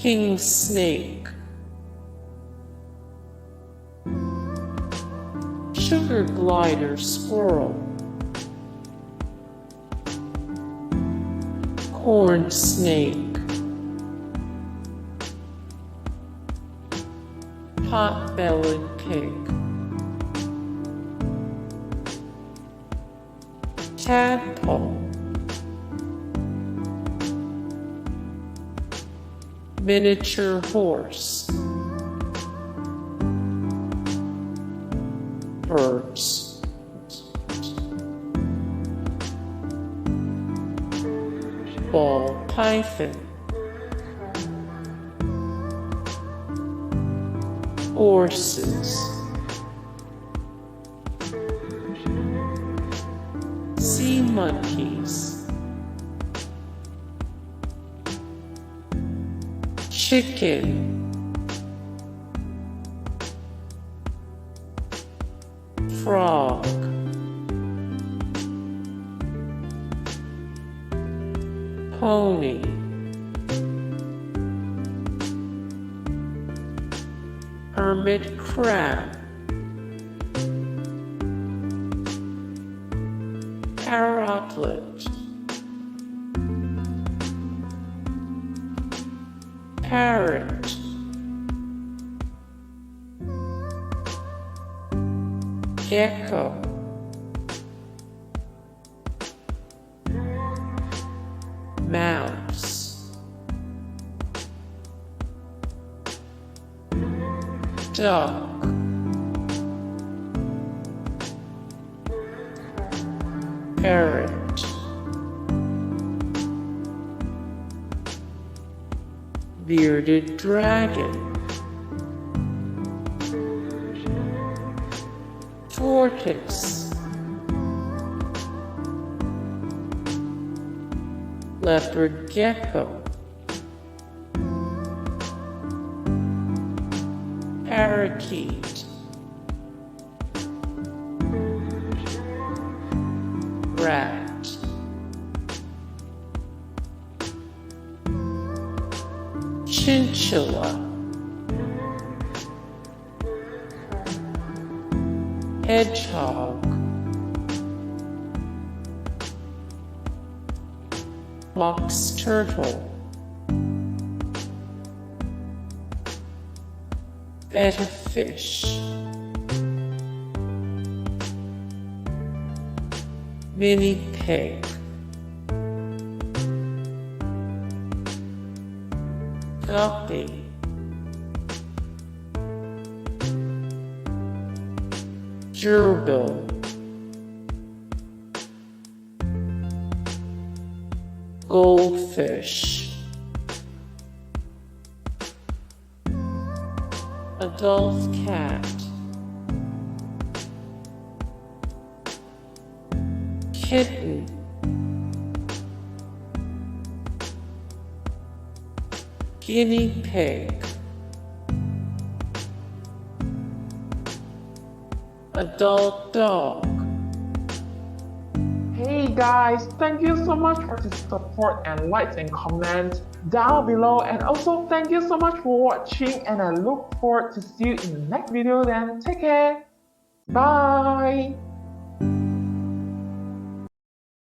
king snake, sugar glider squirrel, corn snake, pot-bellied pig, tadpole, miniature horse, birds, ball python, horses, sea monkeys, chicken, frog, pony, hermit crab, parrotlet, parrot, gecko, mouse, duck, parrot, bearded dragon, tortoise, leopard gecko, parakeet, rat, chinchilla, hedgehog, box turtle, Betta fish, mini pig, Guppy, Gerbil, Goldfish, adult cat, kitten, guinea pig, adult dog. Hey guys, thank you so much for the support and likes and comments down below, and also thank you so much for watching, and I look forward to see you in the next video. Then take care, bye.